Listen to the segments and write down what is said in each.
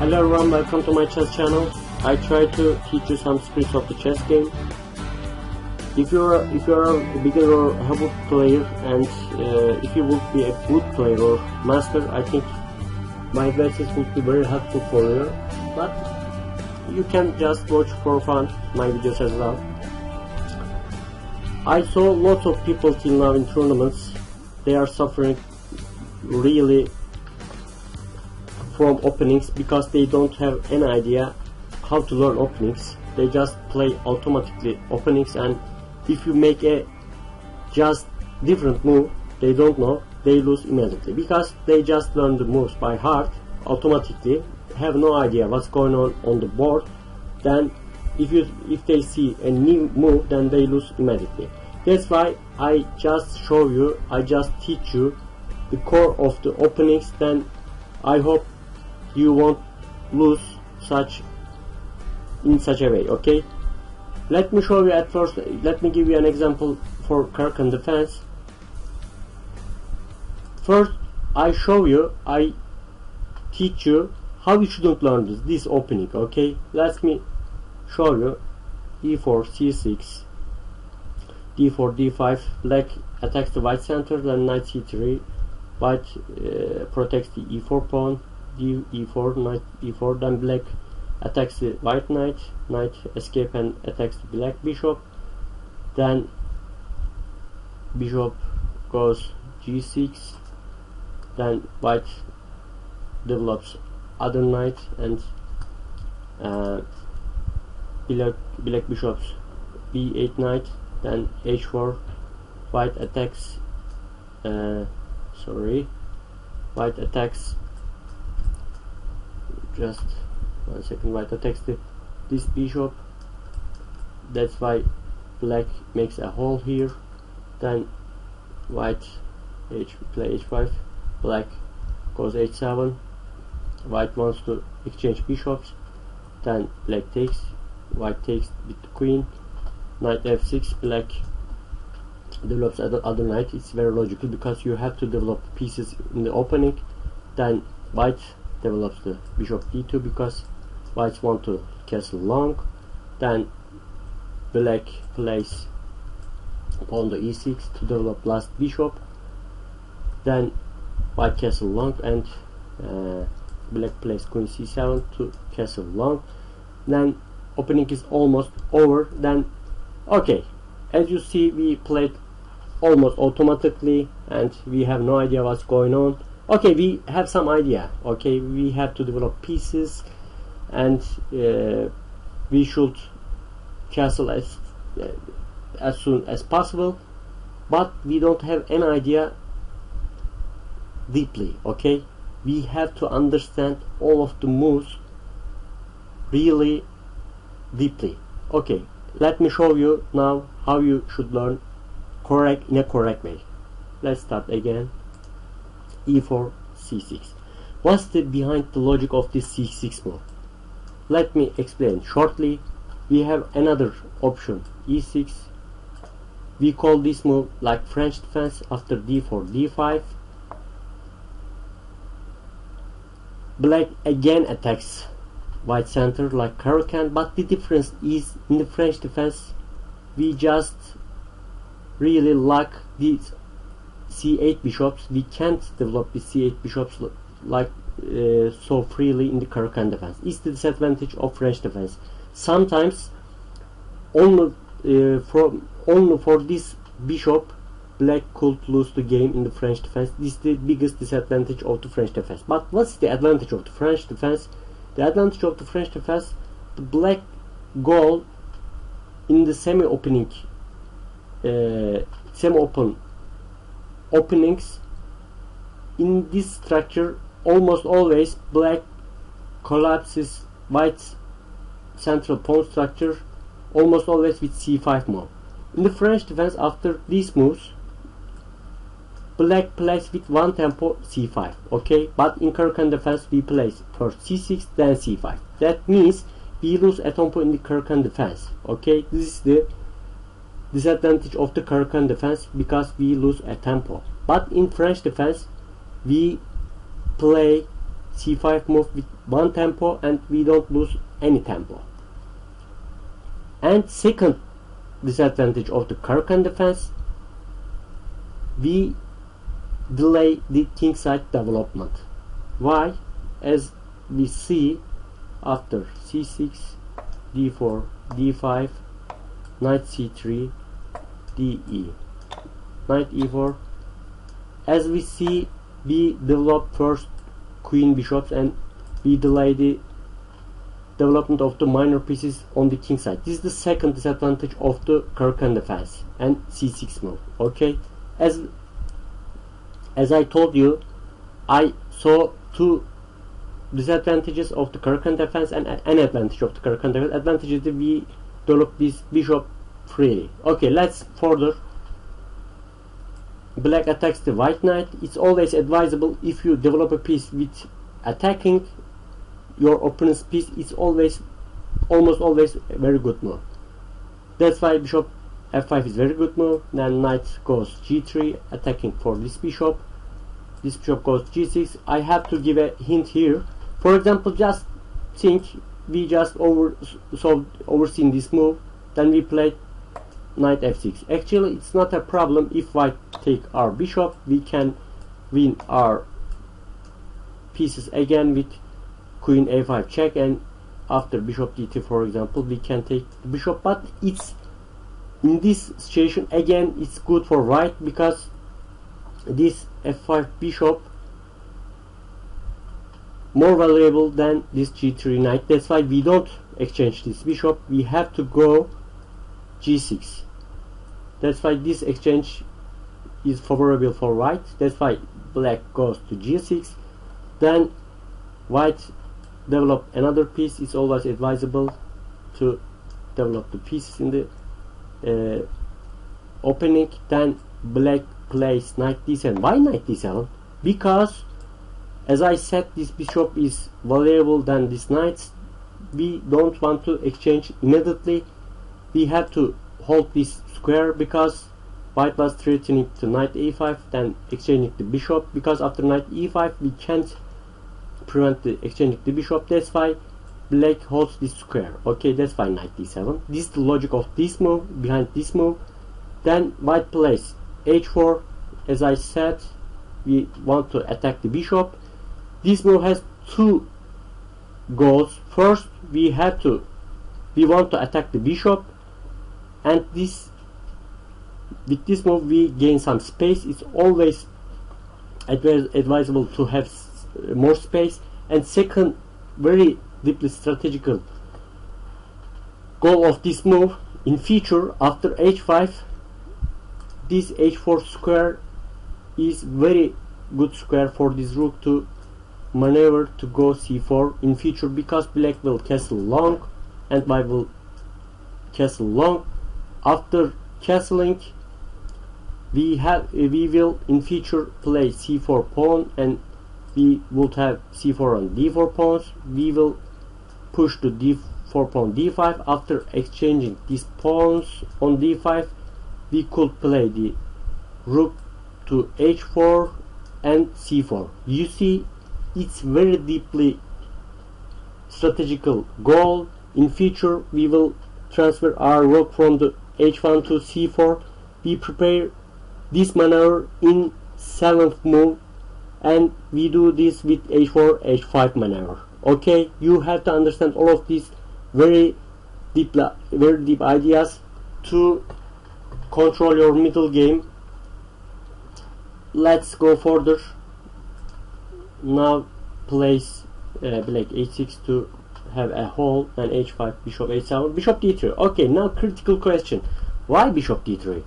Hello everyone, welcome to my chess channel. I try to teach you some skills of the chess game. If you're a beginner or habit player, and if you would be a good player or master, I think my advices would be very helpful for you. But you can just watch for fun my videos as well. I saw lots of people till now in tournaments. They are suffering really from openings because they don't have any idea how to learn openings. They just play automatically openings, and if you make a just different move they don't know, they lose immediately because they just learn the moves by heart automatically, have no idea what's going on the board. Then if they see a new move, then they lose immediately. That's why I just show you, I just teach you the core of the openings. Then I hope you won't lose in such a way. Okay, let me show you at first. Let me give you an example for Caro-Kann Defence. First I teach you how you shouldn't learn this opening. Okay, let me show you. e4 c6, d4 d5, black attacks the white center, then knight c3, white protects the e4 pawn, e4, knight e4, then black attacks the white knight, knight escape and attacks the black bishop, then bishop goes g6, then white develops other knight, and black bishops b8 knight, then h4, white attacks white attacks, just 1 second, white attacks this bishop. That's why black makes a hole here. Then white play h5, black goes h7, white wants to exchange bishops, then black takes, white takes with the queen, knight f6, black develops other knight. It's very logical because you have to develop pieces in the opening. Then white develops the bishop d2 because whites want to castle long. Then black plays pawn to e6 to develop last bishop. Then white castle long, and black plays queen c7 to castle long. Then opening is almost over. Then okay, as you see, we played almost automatically and we have no idea what's going on. Okay, we have some idea. Okay, we have to develop pieces, and we should castle as soon as possible, but we don't have any idea deeply. Okay, we have to understand all of the moves really deeply. Okay, let me show you now how you should learn in a correct way. Let's start again. e4 c6. What's behind the logic of this c6 move? Let me explain shortly. We have another option, e6. We call this move like French defense. After d4 d5, black again attacks white center like Caro-Kann, but the difference is in the French defense we just really lack these c8 bishops. We can't develop the c8 bishops like so freely in the Caro-Kann defense. It's the disadvantage of French defense. Sometimes only for this bishop black could lose the game in the French defense. This is the biggest disadvantage of the French defense. But what's the advantage of the French defense? The advantage of the French defense, the black goal in the semi-open openings. In this structure, almost always black collapses white's central pawn structure, almost always with c5 move. In the French defense, after these moves, black plays with one tempo c5. Okay, but in Caro-Kann defense we place first c6 then c5. That means we lose a tempo in the Caro-Kann defense. Okay, this is the disadvantage of the Caro-Kann defense because we lose a tempo. But in French defense we play c5 move with one tempo, and we don't lose any tempo. And second disadvantage of the Caro-Kann defense, we delay the kingside development. Why? As we see, after c6, d4, d5, knight c3, de, knight e4, as we see, we develop first queen bishops and we delay the development of the minor pieces on the king side. This is the second disadvantage of the Caro-Kann defense and c6 move. Okay, as I told you, I saw two disadvantages of the Caro-Kann defense and an advantage of the Caro-Kann defense. Advantage is that we develop this bishop freely. Okay, let's further. Black attacks the white knight. It's always advisable, if you develop a piece with attacking your opponent's piece, it's almost always a very good move. That's why bishop f5 is very good move. Then knight goes g3, attacking for this bishop. This bishop goes g6. I have to give a hint here. For example, just think we just overseen this move, then we played knight f6. Actually, it's not a problem. If white take our bishop, we can win our pieces again with queen a5 check, and after bishop d2, for example, we can take the bishop. But it's in this situation again, it's good for white, because this f5 bishop more valuable than this g3 knight. That's why we don't exchange this bishop. We have to go g6. That's why this exchange is favorable for white. That's why black goes to g6. Then white develop another piece. It's always advisable to develop the pieces in the opening. Then black plays knight d7. Why knight d7? Because, as I said, this bishop is valuable than this knight. We don't want to exchange immediately. We have to hold this square, because white was threatening to knight a5, then exchanging the bishop, because after knight e5 we can't prevent the exchanging the bishop. That's why black holds this square. Okay, that's why knight d7. This is the logic of this move, behind this move. Then white plays h4. As I said, we want to attack the bishop. This move has two goals. First, we want to attack the bishop, and with this move we gain some space. It's always advisable to have more space. And second, very deeply strategical goal of this move, in future, after h5, this h4 square is very good square for this rook to maneuver to go c4 in future, because black will castle long and white will castle long. After castling, we will in future play c4 pawn, and we would have c4 and d4 pawns. We will push to d4 pawn d5. After exchanging these pawns on d5, we could play the rook to h4 and c4. You see, it's very deeply strategical goal. In future, we will transfer our rook from the h1 to c4. We prepare this maneuver in 7th move, and we do this with h4 h5 maneuver. Okay, you have to understand all of these very deep ideas to control your middle game. Let's go further. Now place black h6 to have a hole, and h5, bishop h7, bishop d3. Okay, now critical question: why bishop d3?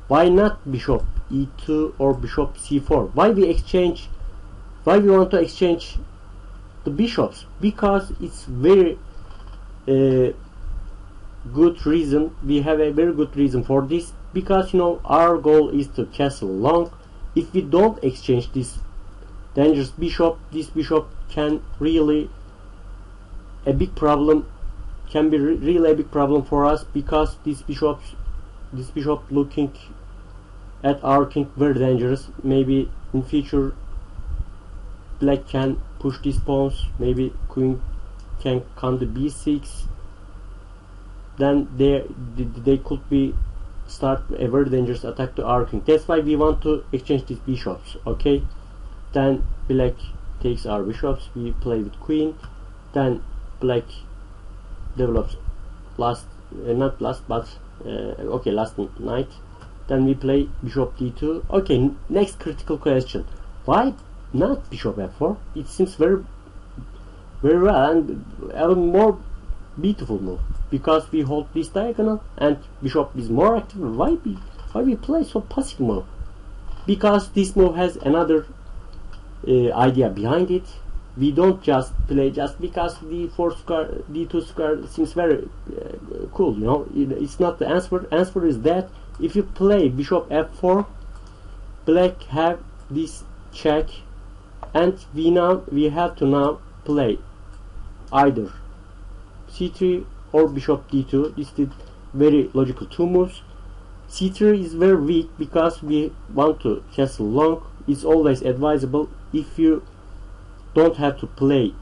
Why not bishop e2 or bishop c4? Why we want to exchange the bishops? Because it's very good reason. We have a very good reason for this, because our goal is to castle long. If we don't exchange this dangerous bishop, this bishop can really a big problem, really a big problem for us, because this bishop looking at our king very dangerous. Maybe in future black can push these pawns. Maybe queen can come to b6. Then they could be start a very dangerous attack to our king. That's why we want to exchange these bishops. Okay, then black takes our bishops. We play with queen. Then black develops last knight. Then we play bishop d2. Okay, next critical question: why not bishop f4? It seems very well and even more beautiful move, because we hold this diagonal and bishop is more active. Why we play so passive move? Because this move has another idea behind it. We don't just play just because d4 square, d2 square seems very cool, you know. It's not the answer. Answer is that if you play bishop f4, black have this check, and we have to now play either c3 or bishop d2. This is very logical two moves. c3 is very weak because we want to castle long. It's always advisable, if you don't have to play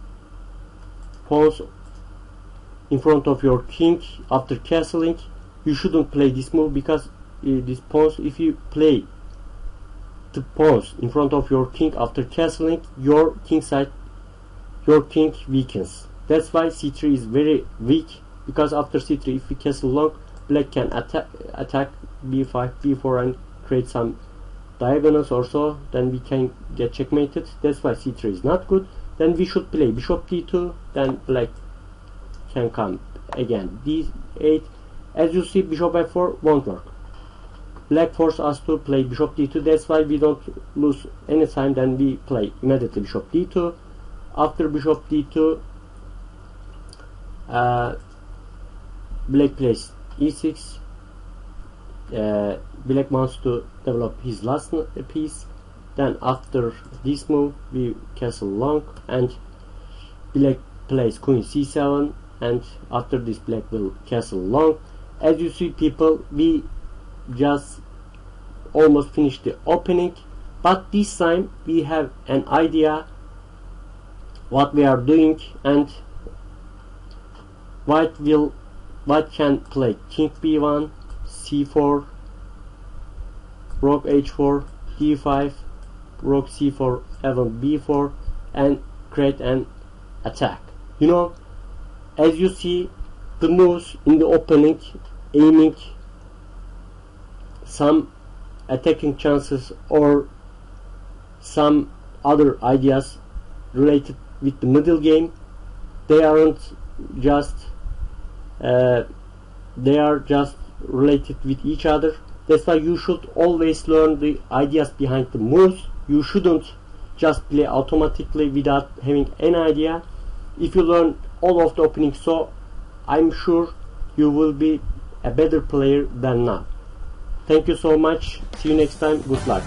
pawns in front of your king after castling, you shouldn't play this move, because these pawns, if you play the pawns in front of your king after castling, your king weakens. That's why c3 is very weak, because after c3, if we castle long, black can attack b5, b4 and create some diagonals or so. Then we can get checkmated. That's why c3 is not good. Then we should play bishop d2. Then black can come again d8. As you see, bishop f4 won't work. Black forced us to play bishop d2. That's why we don't lose any time. Then we play immediately bishop d2. After bishop d2, black plays e6. Black wants to develop his last piece. Then after this move, we castle long, and black plays queen c7, and after this black will castle long. As you see, people, we just almost finished the opening, but this time we have an idea what we are doing, and white can play king b1, c4, rook h4, d5, rook c4, even b4, and create an attack. You know, as you see, the moves in the opening, aiming some attacking chances or some other ideas related with the middle game, they aren't just they are just related with each other. That's why you should always learn the ideas behind the moves. You shouldn't just play automatically without having any idea. If you learn all of the opening, so I'm sure you will be a better player than now. Thank you so much. See you next time. Good luck.